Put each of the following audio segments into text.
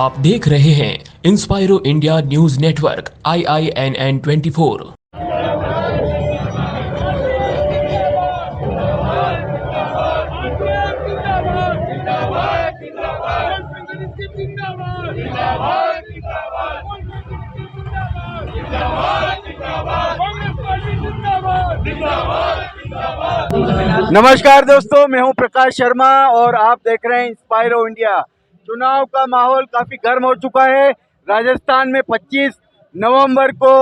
आप देख रहे हैं इंस्पायरो इंडिया न्यूज नेटवर्क IINN24। नमस्कार दोस्तों, मैं हूं प्रकाश शर्मा और आप देख रहे हैं इंस्पायरो इंडिया। चुनाव का माहौल काफी गर्म हो चुका है। राजस्थान में 25 नवंबर को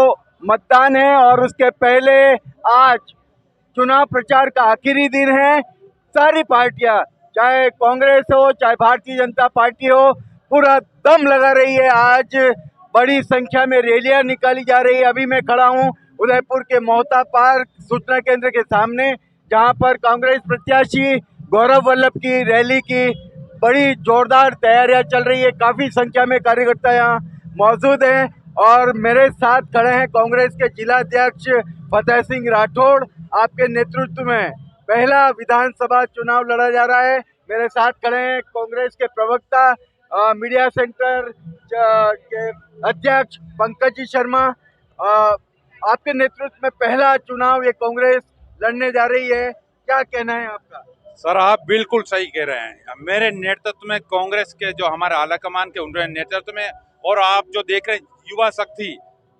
मतदान है और उसके पहले आज चुनाव प्रचार का आखिरी दिन है। सारी पार्टियां, चाहे कांग्रेस हो चाहे भारतीय जनता पार्टी हो, पूरा दम लगा रही है। आज बड़ी संख्या में रैलियां निकाली जा रही है। अभी मैं खड़ा हूं उदयपुर के मोहता पार्क सूचना केंद्र के सामने, जहां पर कांग्रेस प्रत्याशी गौरव वल्लभ की रैली की बड़ी जोरदार तैयारियां चल रही है। काफी संख्या में कार्यकर्ता यहां मौजूद हैं और मेरे साथ खड़े हैं कांग्रेस के जिला अध्यक्ष फतेह सिंह राठौड़। आपके नेतृत्व में पहला विधानसभा चुनाव लड़ा जा रहा है। मेरे साथ खड़े हैं कांग्रेस के प्रवक्ता, मीडिया सेंटर के अध्यक्ष पंकज जी शर्मा। आपके नेतृत्व में पहला चुनाव ये कांग्रेस लड़ने जा रही है, क्या कहना है आपका? सर, आप बिल्कुल सही कह रहे हैं। मेरे नेतृत्व में कांग्रेस के जो हमारे आलाकमान के उनके नेतृत्व में, और आप जो देख रहे हैं युवा शक्ति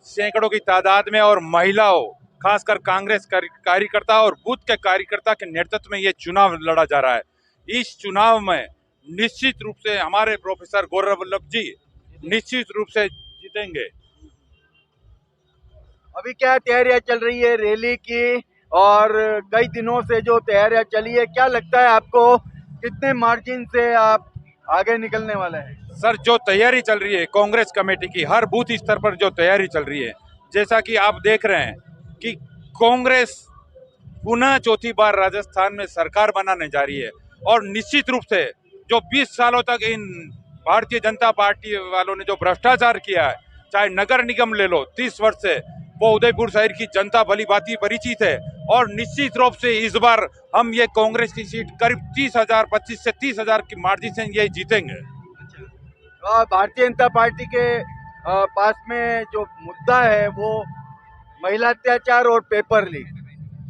सैकड़ों की तादाद में और महिलाओं, खासकर कांग्रेस कार्यकर्ता और बूथ के कार्यकर्ता के नेतृत्व में ये चुनाव लड़ा जा रहा है। इस चुनाव में निश्चित रूप से हमारे प्रोफेसर गौरव वल्लभ जी निश्चित रूप से जीतेंगे। अभी क्या तैयारियां चल रही है रैली की, और कई दिनों से जो तैयारियां चली है, क्या लगता है आपको कितने मार्जिन से आप आगे निकलने वाले हैं? सर, जो तैयारी चल रही है कांग्रेस कमेटी की, हर बूथ स्तर पर जो तैयारी चल रही है, जैसा कि आप देख रहे हैं कि कांग्रेस पुनः चौथी बार राजस्थान में सरकार बनाने जा रही है। और निश्चित रूप से जो 20 सालों तक इन भारतीय जनता पार्टी वालों ने जो भ्रष्टाचार किया है, चाहे नगर निगम ले लो, 30 वर्ष से वो उदयपुर शहर की जनता भली भांति परिचित है। और निश्चित रूप से इस बार हम ये कांग्रेस की सीट करीब 30,000, 25 से 30,000 की मार्जिन से ये जीतेंगे। भारतीय जनता पार्टी के पास में जो मुद्दा है वो महिला अत्याचार और पेपर लीक,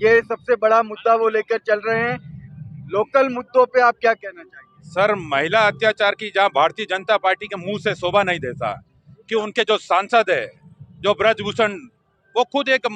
ये सबसे बड़ा मुद्दा वो लेकर चल रहे हैं। लोकल मुद्दों पे आप क्या कहना चाहिए? सर, महिला अत्याचार की जहां भारतीय जनता पार्टी के मुंह से शोभा नहीं देता कि उनके जो सांसद है, जो ब्रजभूषण, वो खुद एक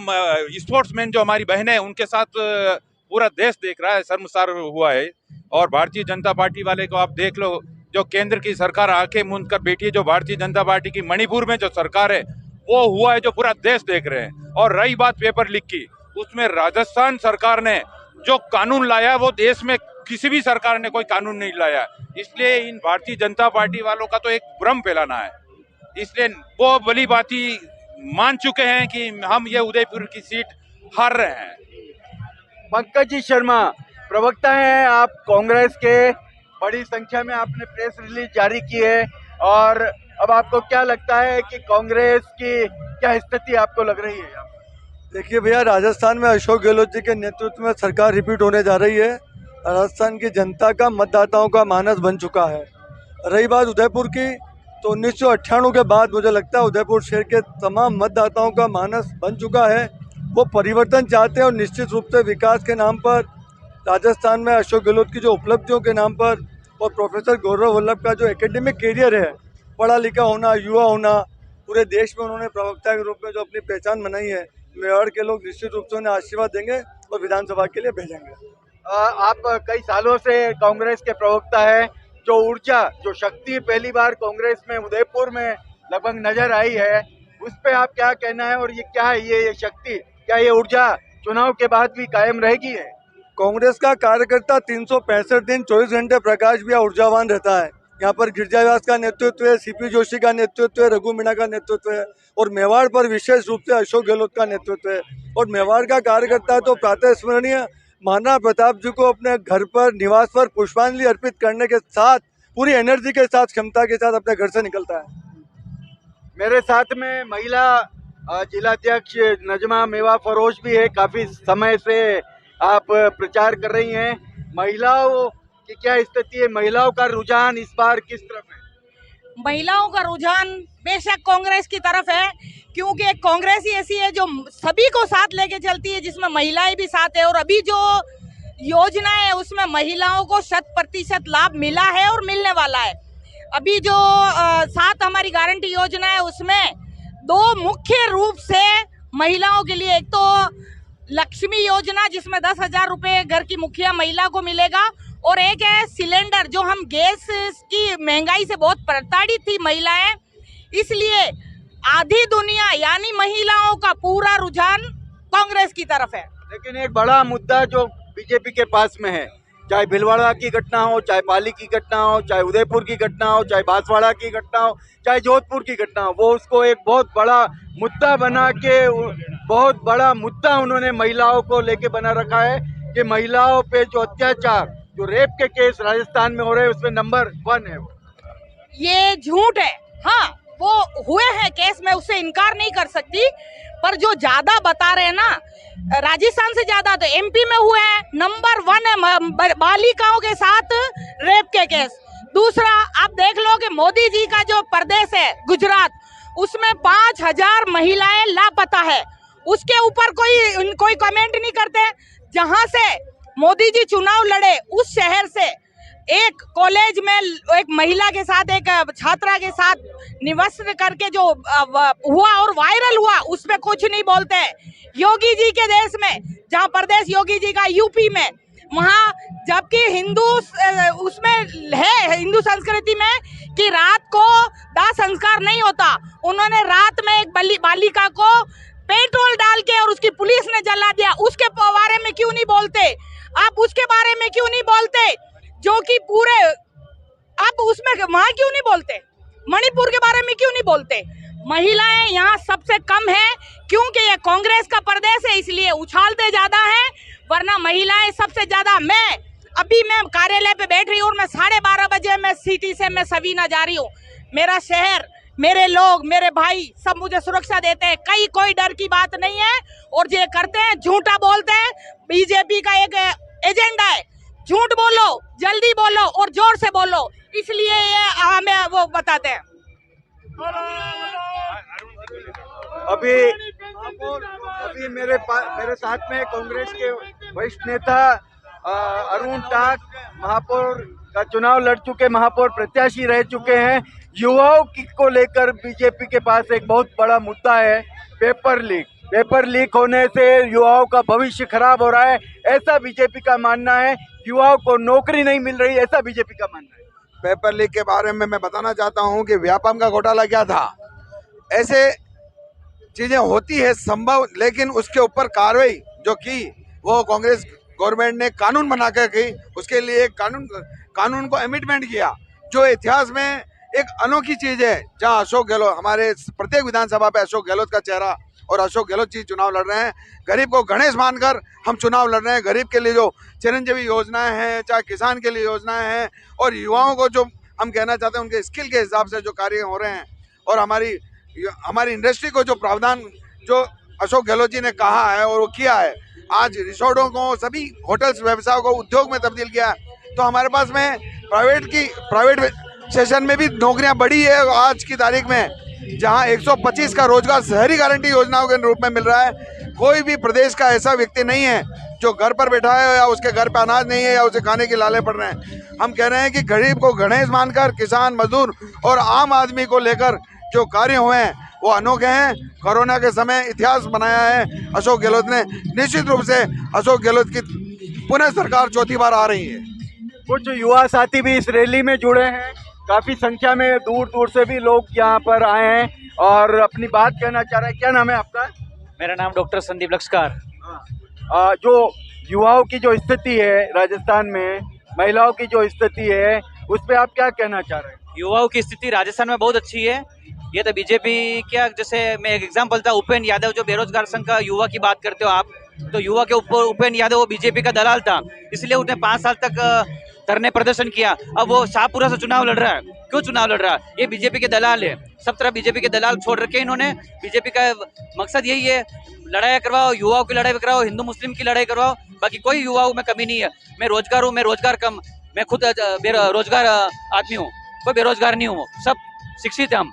स्पोर्ट्समैन, जो हमारी बहन है, उनके साथ पूरा देश देख रहा है, शर्मसार हुआ है। और भारतीय जनता पार्टी वाले को आप देख लो, जो केंद्र की सरकार आंखें मूंद कर बैठी है, जो भारतीय जनता पार्टी की मणिपुर में जो सरकार है वो हुआ है, जो पूरा देश देख रहे हैं। और रही बात पेपर लीक की, उसमें राजस्थान सरकार ने जो कानून लाया वो देश में किसी भी सरकार ने कोई कानून नहीं लाया। इसलिए इन भारतीय जनता पार्टी वालों का तो एक भ्रम फैलाना है। इसलिए वो भली भांति मान चुके हैं कि हम ये उदयपुर की सीट हार रहे हैं। पंकज जी शर्मा प्रवक्ता हैं आप कांग्रेस के, बड़ी संख्या में आपने प्रेस रिलीज जारी की है, और अब आपको क्या लगता है कि कांग्रेस की क्या स्थिति आपको लग रही है? देखिए भैया, राजस्थान में अशोक गहलोत जी के नेतृत्व में सरकार रिपीट होने जा रही है। राजस्थान की जनता का, मतदाताओं का मानस बन चुका है। रही बात उदयपुर की, तो 1998 के बाद मुझे लगता है उदयपुर शहर के तमाम मतदाताओं का मानस बन चुका है। वो परिवर्तन चाहते हैं और निश्चित रूप से विकास के नाम पर, राजस्थान में अशोक गहलोत की जो उपलब्धियों के नाम पर और प्रोफेसर गौरव वल्लभ का जो एकेडमिक कैरियर है, पढ़ा लिखा होना, युवा होना, पूरे देश में उन्होंने प्रवक्ता के रूप में जो अपनी पहचान बनाई है, मेवाड़ के लोग निश्चित रूप से उन्हें आशीर्वाद देंगे और विधानसभा के लिए भेजेंगे। आप कई सालों से कांग्रेस के प्रवक्ता है, जो ऊर्जा, जो शक्ति पहली बार कांग्रेस में उदयपुर में लगभग नजर आई है, उस पे आप क्या कहना है? और ये क्या है, ये शक्ति, क्या ये ऊर्जा चुनाव के बाद भी कायम रहेगी? है कांग्रेस का कार्यकर्ता 365 दिन 24 घंटे प्रकाश भी ऊर्जावान रहता है। यहाँ पर गिरिजा व्यास का नेतृत्व है, सीपी जोशी का नेतृत्व है, रघु मीणा का नेतृत्व है, और मेवाड़ पर विशेष रूप से अशोक गहलोत का नेतृत्व है। और मेवाड़ का कार्यकर्ता तो प्रातः स्मरणीय महाराणा प्रताप जी को अपने घर पर, निवास पर पुष्पांजलि अर्पित करने के साथ, पूरी एनर्जी के साथ, क्षमता के साथ अपने घर से निकलता है। मेरे साथ में महिला जिलाध्यक्ष नजमा मेवा फरोश भी है। काफी समय से आप प्रचार कर रही हैं। महिलाओं की क्या स्थिति है? महिलाओं का रुझान इस बार किस तरफ है? महिलाओं का रुझान बेशक कांग्रेस की तरफ है, क्योंकि कांग्रेस ही ऐसी है जो सभी को साथ लेके चलती है, जिसमें महिलाएं भी साथ है। और अभी जो योजना है उसमें महिलाओं को 100% लाभ मिला है और मिलने वाला है। अभी जो 7 हमारी गारंटी योजना है उसमें 2 मुख्य रूप से महिलाओं के लिए, एक तो लक्ष्मी योजना जिसमें 10,000 रुपए घर की मुखिया महिला को मिलेगा, और एक है सिलेंडर, जो हम गैस की महंगाई से बहुत प्रताड़ित थी महिलाएं, इसलिए आधी दुनिया यानी महिलाओं का पूरा रुझान कांग्रेस की तरफ है। लेकिन एक बड़ा मुद्दा जो बीजेपी के पास में है, चाहे भीलवाड़ा की घटना हो, चाहे पाली की घटना हो, चाहे उदयपुर की घटना हो, चाहे बांसवाड़ा की घटना हो, चाहे जोधपुर की घटना हो, वो उसको एक बहुत बड़ा मुद्दा बना के, बहुत बड़ा मुद्दा उन्होंने महिलाओं को लेके बना रखा है कि महिलाओं पे जो अत्याचार, जो रेप के केस राजस्थान में हो रहे हैं उसमें नंबर 1 है वो। ये झूठ है। हाँ, वो हुए हैं केस, मैं उससे इनकार नहीं कर सकती, पर जो ज्यादा बता रहे हैं ना, राजस्थान से ज्यादा तो एमपी में हुए हैं। नंबर 1 है बालिकाओं के साथ रेप के केस। दूसरा, आप देख लो कि मोदी जी का जो प्रदेश है गुजरात, उसमें 5,000 महिलाएं लापता है, उसके ऊपर कोई कमेंट नहीं करते। जहां से मोदी जी चुनाव लड़े उस शहर से एक कॉलेज में एक महिला के साथ, एक छात्रा के साथ निवस्त्र करके जो हुआ और वायरल हुआ, उस पे कुछ नहीं बोलते। योगी जी के देश में, जहां प्रदेश योगी जी का यूपी में, वहां जबकि हिंदू उसमें है, हिंदू संस्कृति में कि रात को दाह संस्कार नहीं होता, उन्होंने रात में एक बालिका को पेट्रोल डाल के और उसकी पुलिस ने जला दिया। उसके बारे में क्यों नहीं बोलते आप? उसके बारे में क्यों नहीं बोलते जो कि पूरे, आप उसमें वहां क्यों नहीं बोलते? मणिपुर के बारे में क्यों नहीं बोलते? महिलाएं यहाँ सबसे कम है, क्योंकि ये कांग्रेस का प्रदेश है, इसलिए उछालते ज्यादा है, वरना महिलाएं सबसे ज्यादा। मैं कार्यालय पे बैठ रही हूँ और मैं 12:30 बजे मैं सिटी से मैं सवीना जा रही हूँ। मेरा शहर, मेरे लोग, मेरे भाई सब मुझे सुरक्षा देते हैं, कोई डर की बात नहीं है। और जो करते हैं झूठा बोलते हैं, बीजेपी का एक एजेंडा है, झूठ बोलो, जल्दी बोलो और जोर से बोलो, इसलिए ये हमें वो बताते हैं। अभी मेरे साथ में कांग्रेस के वरिष्ठ नेता अरुण टाक, महापौर का चुनाव लड़ चुके, महापौर प्रत्याशी रह चुके हैं। युवाओं को लेकर बीजेपी के पास एक बहुत बड़ा मुद्दा है, पेपर लीक। पेपर लीक होने से युवाओं का भविष्य खराब हो रहा है, ऐसा बीजेपी का मानना है। युवाओं को नौकरी नहीं मिल रही, ऐसा बीजेपी का मानना है। पेपर लीक के बारे में मैं बताना चाहता हूं कि व्यापम का घोटाला क्या था। ऐसे चीजें होती है संभव, लेकिन उसके ऊपर कार्रवाई जो की वो कांग्रेस गवर्नमेंट ने कानून बना कर की, उसके लिए कानून को अमेंडमेंट किया, जो इतिहास में एक अनोखी चीज है। जहां अशोक गहलोत, हमारे प्रत्येक विधानसभा पे अशोक गहलोत का चेहरा, और अशोक गहलोत जी चुनाव लड़ रहे हैं। गरीब को गणेश मानकर हम चुनाव लड़ रहे हैं। गरीब के लिए जो चिरंजीवी योजनाएं हैं, चाहे किसान के लिए योजनाएं हैं, और युवाओं को जो हम कहना चाहते हैं उनके स्किल के हिसाब से जो कार्य हो रहे हैं, और हमारी इंडस्ट्री को जो प्रावधान जो अशोक गहलोत जी ने कहा है और वो किया है, आज रिसोर्टों को, सभी होटल्स व्यवसाय को उद्योग में तब्दील किया है। तो हमारे पास में प्राइवेट सेशन में भी नौकरियां बढ़ी है। आज की तारीख में जहां 125 का रोजगार शहरी गारंटी योजनाओं के रूप में मिल रहा है। कोई भी प्रदेश का ऐसा व्यक्ति नहीं है जो घर पर बैठा है या उसके घर पे अनाज नहीं है या उसे खाने के लाले पड़ रहे हैं। हम कह रहे हैं कि गरीब को गणेश मानकर किसान, मजदूर और आम आदमी को लेकर जो कार्य हुए हैं वो अनोखे हैं। कोरोना के समय इतिहास बनाया है अशोक गहलोत ने। निश्चित रूप से अशोक गहलोत की पुनः सरकार चौथी बार आ रही है। कुछ युवा साथी भी इस रैली में जुड़े हैं, काफी संख्या में दूर दूर से भी लोग यहाँ पर आए हैं और अपनी बात कहना चाह रहे हैं। क्या नाम है आपका? मेरा नाम डॉक्टर संदीप लक्ष्कार। जो युवाओं की जो स्थिति है राजस्थान में, महिलाओं की जो स्थिति है, उस पर आप क्या कहना चाह रहे हैं? युवाओं की स्थिति राजस्थान में बहुत अच्छी है। ये तो बीजेपी क्या, जैसे मैं एक एग्जांपल था, उपेंद्र यादव जो बेरोजगार संघ का युवा की बात करते हो आप, तो युवा के ऊपर उपेंद्र यादव वो बीजेपी का दलाल था, इसलिए उसने 5 साल तक धरने प्रदर्शन किया। अब वो शाहपुरा से चुनाव लड़ रहा है। क्यों चुनाव लड़ रहा है? ये बीजेपी के दलाल है। सब तरफ बीजेपी के दलाल छोड़ रखे इन्होंने। बीजेपी का मकसद यही है, लड़ाई करवाओ, युवाओं की लड़ाई करवाओ, हिंदू मुस्लिम की लड़ाई करवाओ, बाकी कोई युवाओं में कमी नहीं है। मैं रोजगार कम, मैं खुद बेरोजगार आदमी हूँ, कोई बेरोजगार नहीं हूँ। सब शिक्षित हैं हम।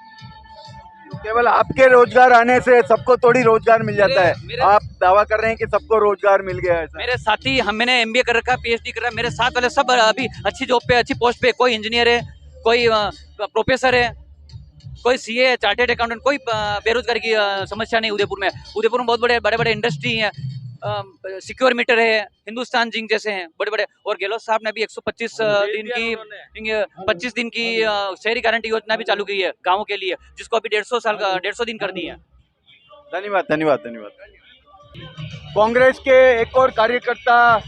केवल आपके रोजगार आने से सबको थोड़ी रोजगार मिल जाता है। मेरे- आप दावा कर रहे हैं कि सबको रोजगार मिल गया है ऐसा? मेरे साथी मैंने MBA कर रखा है, PhD कर रहा है, मेरे साथ वाले सब अभी अच्छी जॉब पे, अच्छी पोस्ट पे, कोई इंजीनियर है, कोई प्रोफेसर है, कोई CA है, चार्टेड अकाउंटेंट, कोई बेरोजगारी की समस्या नहीं उदयपुर में। उदयपुर में बहुत बड़े बड़े इंडस्ट्री हैं, सिक्योर मीटर है, हिंदुस्तान जिंक जैसे हैं बड़े बड़े। और गहलोत साहब ने भी 125 दिन की शहरी गारंटी योजना भी चालू की है गाँवों के लिए, जिसको अभी 150 दिन कर दी है। धन्यवाद धन्यवाद धन्यवाद। कांग्रेस के एक और कार्यकर्ता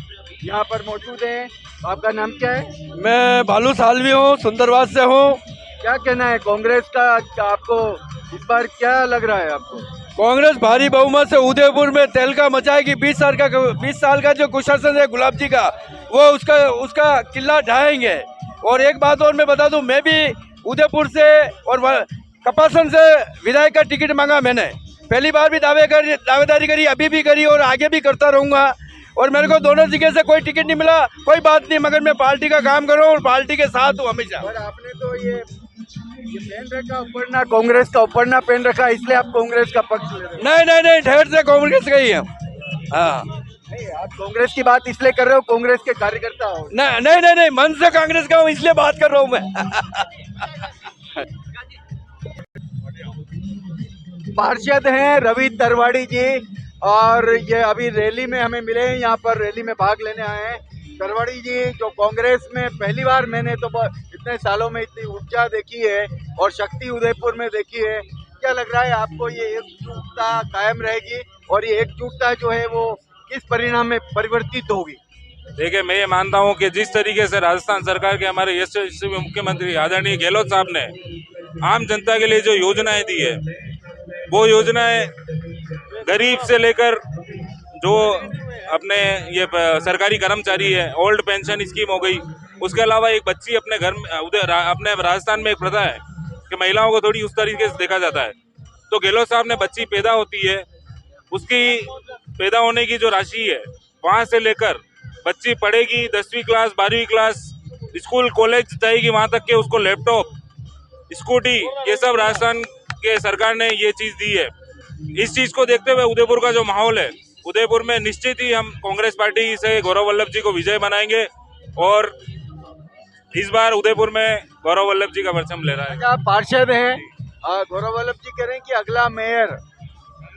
यहाँ पर मौजूद हैं। आपका नाम क्या है? मैं भालू सालवी हूँ, सुंदरवास से हूँ। क्या कहना है कांग्रेस का? आपको इस बार क्या लग रहा है आपको? कांग्रेस भारी बहुमत से उदयपुर में तहलका मचाएगी। 20 साल का जो कुशासन है गुलाब जी का, वो उसका किला ढाएंगे। और एक बात और मैं बता दूं, मैं भी उदयपुर से और कपासन से विधायक का टिकट मांगा। मैंने पहली बार भी दावेदारी करी, अभी भी करी और आगे भी करता रहूंगा। और मेरे को दोनों जगह से कोई टिकट नहीं मिला, कोई बात नहीं, मगर मैं पार्टी का काम कर रहा हूँ और पार्टी के साथ हूँ हमेशा। और आपने तो ये पहन रखा उपरना, कांग्रेस का उपरना पहन रखा, इसलिए आप कांग्रेस का पक्ष ले रहे हैं? नहीं, ठहर से कांग्रेस का ही है। हाँ, नहीं, आप कांग्रेस की बात इसलिए कर रहे हो, कांग्रेस के कार्यकर्ता हो? नहीं, मन से कांग्रेस का हूँ, इसलिए बात कर रहा हूँ मैं। पार्षद हैं रवि तरवाड़ी जी, और ये अभी रैली में हमें मिले हैं, यहाँ पर रैली में भाग लेने आए हैं। तरवाड़ी जी जो कांग्रेस में पहली बार, मैंने तो इतने सालों में इतनी ऊर्जा देखी है और शक्ति उदयपुर में देखी है। क्या लग रहा है आपको, ये एकजुटता कायम रहेगी और ये एकजुटता जो है वो किस परिणाम में परिवर्तित होगी? देखिए, मैं ये मानता हूँ कि जिस तरीके से राजस्थान सरकार के हमारे यशस्वी मुख्यमंत्री आदरणीय गहलोत साहब ने आम जनता के लिए जो योजनाएं दी है, वो योजनाएं गरीब से लेकर जो अपने ये सरकारी कर्मचारी है, ओल्ड पेंशन स्कीम हो गई। उसके अलावा एक बच्ची अपने घर में अपने राजस्थान में एक प्रथा है कि महिलाओं को थोड़ी उस तरीके से देखा जाता है। तो गहलोत साहब ने बच्ची पैदा होती है, उसकी पैदा होने की जो राशि है, वहाँ से लेकर बच्ची पढ़ेगी 10वीं क्लास 12वीं क्लास, स्कूल कॉलेज जाएगी, वहाँ तक के उसको लैपटॉप, स्कूटी, ये सब राजस्थान के सरकार ने ये चीज़ दी है। इस चीज़ को देखते हुए उदयपुर का जो माहौल है, उदयपुर में निश्चित ही हम कांग्रेस पार्टी से गौरव वल्लभ जी को विजय बनाएंगे और इस बार उदयपुर में गौरव वल्लभ जी का परचम ले रहा है। आप पार्षद हैं, गौरव वल्लभ जी कह रहे हैं कि अगला मेयर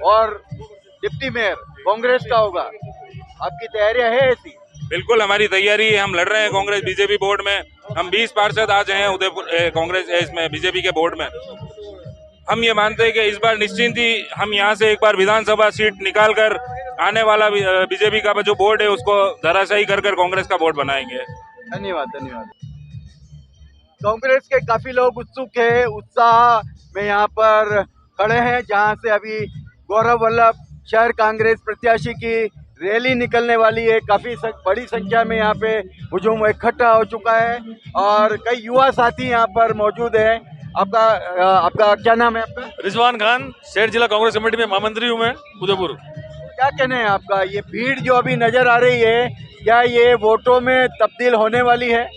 और डिप्टी मेयर कांग्रेस का होगा, आपकी तैयारियां है ऐसी? बिल्कुल, हमारी तैयारी है। हम लड़ रहे हैं कांग्रेस बीजेपी बोर्ड में। हम 20 पार्षद आज हैं उदयपुर कांग्रेस इसमें बीजेपी के बोर्ड में। हम ये मानते हैं कि इस बार निश्चिंत ही हम यहाँ से एक बार विधानसभा सीट निकाल कर आने वाला बीजेपी का जो बोर्ड है उसको धराशायी कर कांग्रेस का बोर्ड बनाएंगे। धन्यवाद धन्यवाद। कांग्रेस के काफी लोग उत्सुक है, उत्साह में यहाँ पर खड़े हैं, जहाँ से अभी गौरव वल्लभ शहर कांग्रेस प्रत्याशी की रैली निकलने वाली है। काफी बड़ी संख्या में यहाँ पे हुजूम इकट्ठा हो चुका है और कई युवा साथी यहाँ पर मौजूद हैं। आपका क्या नाम है आपका? रिजवान खान, शहर जिला कांग्रेस कमेटी में महामंत्री हूँ मैं उदयपुर। क्या कहना है आपका? ये भीड़ जो अभी नजर आ रही है, क्या ये वोटों में तब्दील होने वाली है?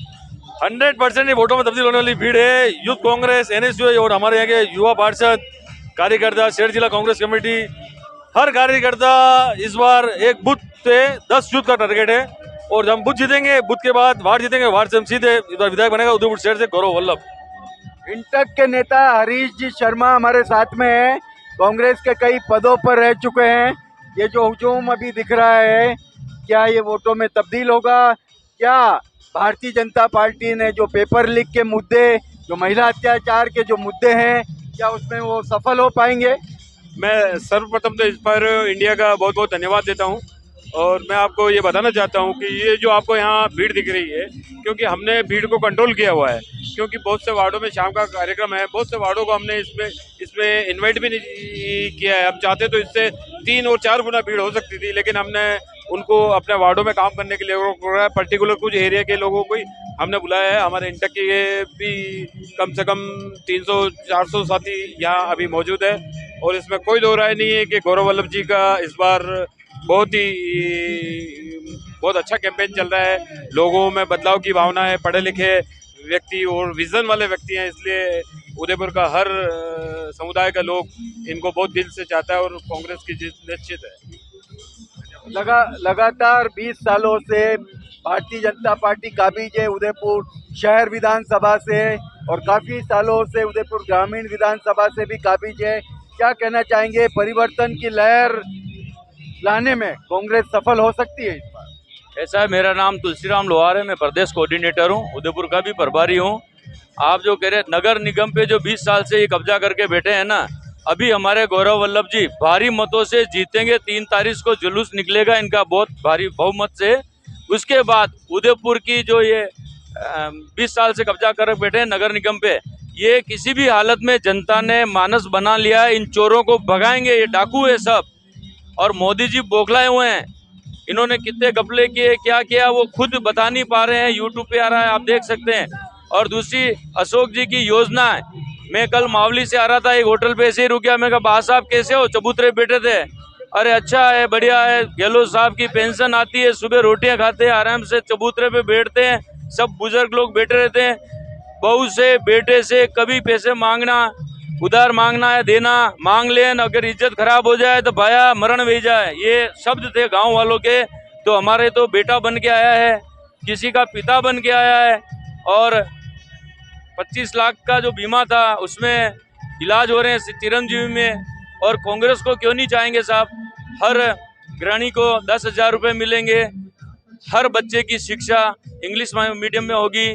100% ये वोटों में तब्दील होने वाली भीड़ है। यूथ कांग्रेस, NSU और हमारे यहाँ के युवा पार्षद, कार्यकर्ता, शहर जिला कांग्रेस कमेटी, हर कार्यकर्ता इस बार एक बूथ से 10 बूथ का टारगेट है और जब हम बूथ जीतेंगे, बूथ के बाद वार्ड जीतेंगे, वार्ड से हम सीधे इस बार विधायक बनेगा उदयपुर शहर से गौरव वल्लभ। इंटक के नेता हरीश जी शर्मा हमारे साथ में है, कांग्रेस के कई पदों पर रह चुके हैं। ये जो हुजूम अभी दिख रहा है, क्या ये वोटों में तब्दील होगा? क्या भारतीय जनता पार्टी ने जो पेपर लीक के मुद्दे, जो महिला अत्याचार के जो मुद्दे हैं, क्या उसमें वो सफल हो पाएंगे? मैं सर्वप्रथम तो इंस्पायर इंडिया का बहुत बहुत धन्यवाद देता हूं और मैं आपको ये बताना चाहता हूं कि ये जो आपको यहाँ भीड़ दिख रही है, क्योंकि हमने भीड़ को कंट्रोल किया हुआ है, क्योंकि बहुत से वार्डों में शाम का कार्यक्रम है, बहुत से वार्डों को हमने इसमें इनवाइट भी नहीं किया है। हम चाहते तो इससे 3 और 4 गुना भीड़ हो सकती थी, लेकिन हमने उनको अपने वार्डों में काम करने के लिए रोका है। पर्टिकुलर कुछ एरिया के लोगों को ही हमने बुलाया है। हमारे इंटक के भी कम से कम 300-400 साथी यहाँ अभी मौजूद है और इसमें कोई दो राय नहीं है कि गौरव वल्लभ जी का इस बार बहुत अच्छा कैंपेन चल रहा है। लोगों में बदलाव की भावना है, पढ़े लिखे व्यक्ति और विजन वाले व्यक्ति हैं, इसलिए उदयपुर का हर समुदाय का लोग इनको बहुत दिल से चाहता है और कांग्रेस की जीत निश्चित है। लगातार 20 सालों से भारतीय जनता पार्टी काबिज है उदयपुर शहर विधानसभा से, और काफी सालों से उदयपुर ग्रामीण विधानसभा से भी काबिज है। क्या कहना चाहेंगे, परिवर्तन की लहर लाने में कांग्रेस सफल हो सकती है इस बार? ऐसा है, मेरा नाम तुलसीराम लोहार है, मैं प्रदेश कोऑर्डिनेटर हूँ, उदयपुर का भी प्रभारी हूँ। आप जो कह रहे नगर निगम पे जो 20 साल से ये कब्जा करके बैठे हैं ना, अभी हमारे गौरव वल्लभ जी भारी मतों से जीतेंगे। 3 तारीख को जुलूस निकलेगा इनका बहुत भारी बहुमत से। उसके बाद उदयपुर की जो ये 20 साल से कब्जा कर बैठे हैं नगर निगम पे, ये किसी भी हालत में जनता ने मानस बना लिया है। इन चोरों को भगाएंगे, ये डाकू है सब, और मोदी जी बौखलाए हुए हैं। इन्होंने कितने घपले किए, क्या किया, वो खुद बता नहीं पा रहे हैं। यूट्यूब पे आ रहा है, आप देख सकते हैं। और दूसरी अशोक जी की योजना है। मैं कल मावली से आ रहा था, एक होटल पे ऐसे ही रुक गया। मैं कहा बा साहब कैसे हो, चबूतरे बैठे थे। अरे अच्छा है, बढ़िया है, गहलोत साहब की पेंशन आती है, सुबह रोटियां खाते हैं, आराम से चबूतरे पे बैठते हैं, सब बुजुर्ग लोग बैठे रहते हैं। बहू से बेटे से कभी पैसे मांगना, उधार मांगना है देना, मांग लेन, अगर इज्जत खराब हो जाए तो भाया मरण भी जाए, ये शब्द थे गांव वालों के। तो हमारे तो बेटा बन के आया है, किसी का पिता बन के आया है, और 25 लाख का जो बीमा था उसमें इलाज हो रहे हैं चिरंजीवी में। और कांग्रेस को क्यों नहीं चाहेंगे साहब, हर गृहिणी को 10,000 रुपये मिलेंगे, हर बच्चे की शिक्षा इंग्लिश मीडियम में होगी।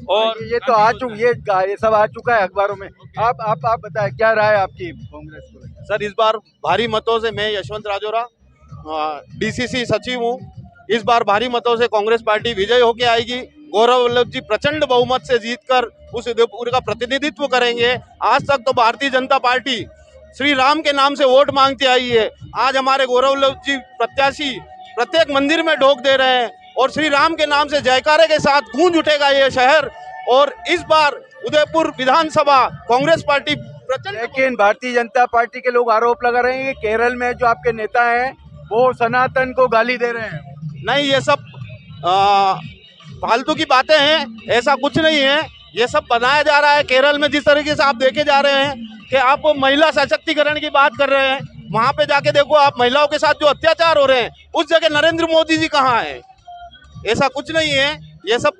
और ये तो ये सब आ चुका है अखबारों में। आप बताएं, क्या राय आपकी कांग्रेस को? सर, इस बार भारी मतों से, मैं यशवंत राजौरा डीसीसी सचिव हूँ, इस बार भारी मतों से कांग्रेस पार्टी विजय होके आएगी। गौरव वल्लभ जी प्रचंड बहुमत से जीतकर उस उदयपुर का प्रतिनिधित्व करेंगे। आज तक तो भारतीय जनता पार्टी श्री राम के नाम से वोट मांगती आई है। आज हमारे गौरव वल्लभ जी प्रत्याशी प्रत्येक मंदिर में ढोक दे रहे हैं और श्री राम के नाम से जयकारे के साथ गूंज उठेगा ये शहर। और इस बार उदयपुर विधानसभा कांग्रेस पार्टी प्रचंड। लेकिन भारतीय जनता पार्टी के लोग आरोप लगा रहे हैं कि केरल में जो आपके नेता हैं वो सनातन को गाली दे रहे हैं। नहीं, ये सब फालतू की बातें हैं, ऐसा कुछ नहीं है। ये सब बनाया जा रहा है। केरल में जिस तरीके से आप देखे जा रहे हैं कि आप महिला सशक्तिकरण की बात कर रहे हैं, वहाँ पे जाके देखो आप महिलाओं के साथ जो अत्याचार हो रहे हैं, उस जगह नरेंद्र मोदी जी कहाँ हैं? ऐसा कुछ नहीं है। ये सब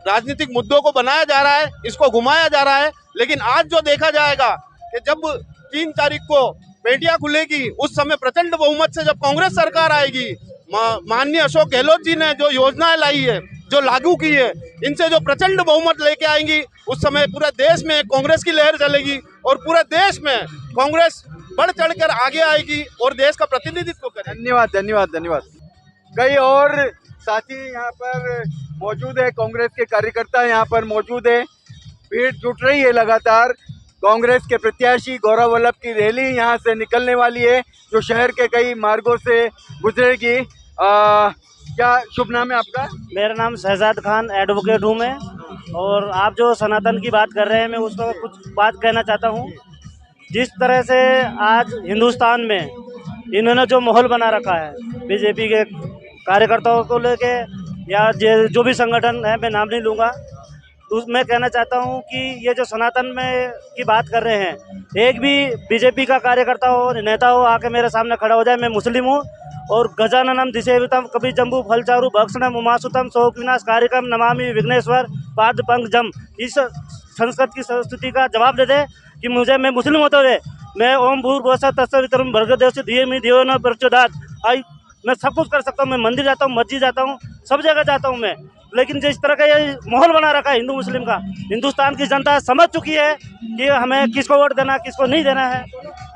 राजनीतिक मुद्दों को बनाया जा रहा है, इसको घुमाया जा रहा है। लेकिन आज जो देखा जाएगा कि जब 3 तारीख को पेटियां खुलेगी, उस समय प्रचंड बहुमत से जब कांग्रेस सरकार आएगी, माननीय अशोक गहलोत जी ने जो योजनाएं लाई है, जो लागू की है, इनसे जो प्रचंड बहुमत लेके आएंगी, उस समय पूरे देश में कांग्रेस की लहर चलेगी और पूरे देश में कांग्रेस बढ़ चढ़कर आगे आएगी और देश का प्रतिनिधित्व करेगी। धन्यवाद, धन्यवाद, धन्यवाद। कई और साथी यहाँ पर मौजूद है, कांग्रेस के कार्यकर्ता यहाँ पर मौजूद है। भीड़ जुट रही है लगातार। कांग्रेस के प्रत्याशी गौरव वल्लभ की रैली यहाँ से निकलने वाली है, जो शहर के कई मार्गों से गुजरेगी। क्या शुभ नाम है आपका? मेरा नाम शहजाद खान एडवोकेट हूँ मैं। और आप जो सनातन की बात कर रहे हैं, मैं उस पर कुछ बात कहना चाहता हूँ। जिस तरह से आज हिंदुस्तान में इन्होंने जो माहौल बना रखा है बीजेपी के कार्यकर्ताओं को लेके, या जो भी संगठन है, मैं नाम नहीं लूँगा, उसमें कहना चाहता हूँ कि ये जो सनातन में की बात कर रहे हैं, एक भी बीजेपी का कार्यकर्ता हो, नेता हो, आके मेरे सामने खड़ा हो जाए। मैं मुस्लिम हूँ और गजाननम दिसेवितम कवि जम्बू फलचारु भक्षणम उमासुतम शोक विनाश कार्यक्रम नमामि विघ्नेश्वर पाद पंकजम, इस संस्कृत की संस्कृति का जवाब दे दे कि मैं मुस्लिम होते हुए मैं ओम भूर्भुवस्सुः तत्सवितुर्वरेण्यं भर्गदेवस्य धीमहि धियो न प्रचोदयात्, मैं सब कुछ कर सकता हूँ। मैं मंदिर जाता हूँ, मस्जिद जाता हूँ, सब जगह जाता हूँ मैं। लेकिन जिस तरह का ये माहौल बना रखा है हिंदू मुस्लिम का, हिंदुस्तान की जनता समझ चुकी है कि हमें किसको वोट देना, किसको नहीं देना है।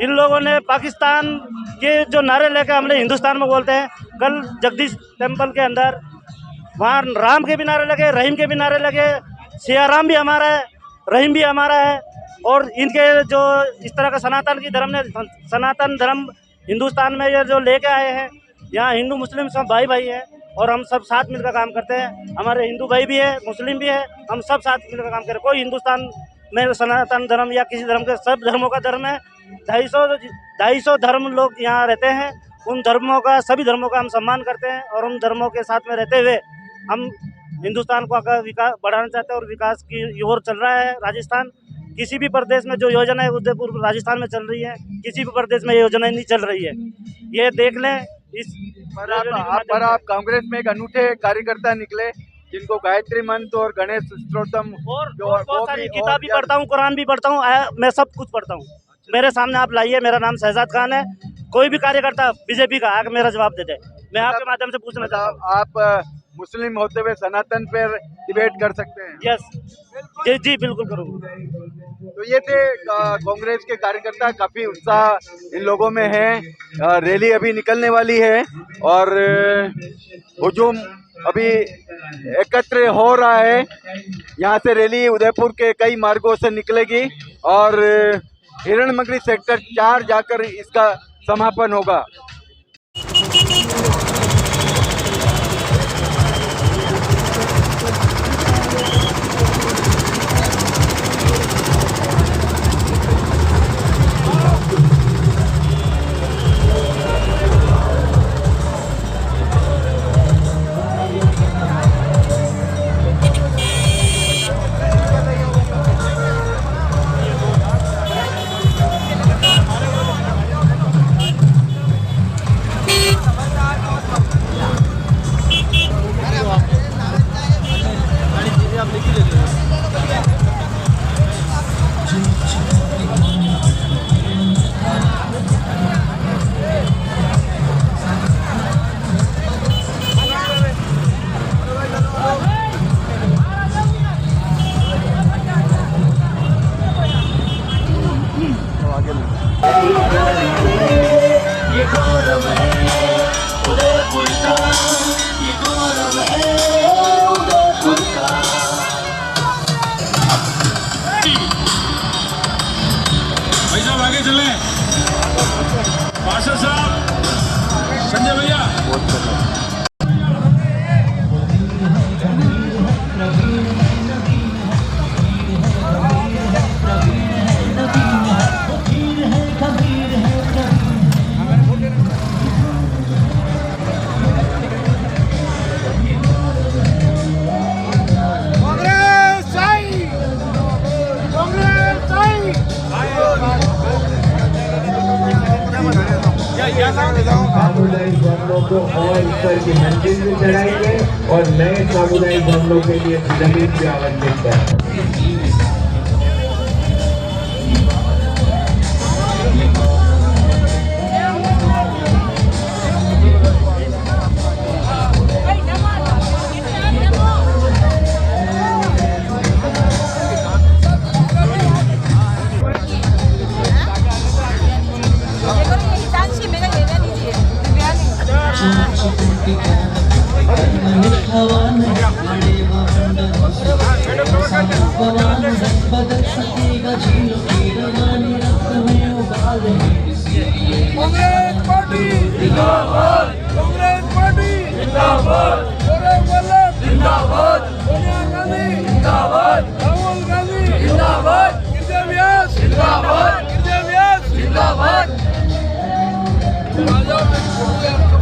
इन लोगों ने पाकिस्तान के जो नारे लेकर हमने हिंदुस्तान में बोलते हैं, कल जगदीश टेम्पल के अंदर वहाँ राम के भी नारे लगे, रहीम के भी नारे लगे। सिया राम भी हमारा है, रहीम भी हमारा है। और इनके जो इस तरह का सनातन धर्म हिंदुस्तान में ये जो लेके आए हैं, यहाँ हिंदू मुस्लिम सब भाई भाई है और हम सब साथ मिलकर काम करते हैं। हमारे हिंदू भाई भी है, मुस्लिम भी है, हम सब साथ मिलकर काम करें। कोई हिंदुस्तान में सनातन धर्म या किसी धर्म के, सब धर्मों का धर्म है। 250 धर्म लोग यहाँ रहते हैं। उन धर्मों का, सभी धर्मों का हम सम्मान करते हैं और उन धर्मों के साथ में रहते हुए हम हिंदुस्तान को अगर विकास बढ़ाना चाहते हैं और विकास की ओर चल रहा है राजस्थान। किसी भी प्रदेश में जो योजना है उदयपुर राजस्थान में चल रही है, किसी भी प्रदेश में योजना नहीं चल रही है, ये देख लें। इस पर आप कांग्रेस में एक अनूठे कार्यकर्ता निकले जिनको गायत्री मंत्र और गणेश स्तोत्रम और बहुत सारी किताब भी पढ़ता हूँ, कुरान भी पढ़ता हूँ, मैं सब कुछ पढ़ता हूँ। मेरे सामने आप लाइए, मेरा नाम शहजाद खान है। कोई भी कार्यकर्ता बीजेपी का आकर मेरा जवाब दे दे। मैं आपके माध्यम से पूछना चाहता हूँ, आप मुस्लिम होते हुए सनातन पर डिबेट कर सकते हैं? यस जी बिल्कुल करूँगा। तो ये थे कांग्रेस के कार्यकर्ता, काफी उत्साह इन लोगों में है। रैली अभी निकलने वाली है और हुजूम अभी एकत्र हो रहा है। यहाँ से रैली उदयपुर के कई मार्गों से निकलेगी और हिरणमंगरी सेक्टर 4 जाकर इसका समापन होगा। आगे चले पार्षद साहब, संजय भैया। सामुदायिक भवनों को और ऊपर की मंजिल में चढ़ाएंगे और नए सामुदायिक भवनों के लिए जमीन भी आवंटित करेंगे। कांग्रेस पार्टी जिंदाबाद, कांग्रेस पार्टी जिंदाबाद।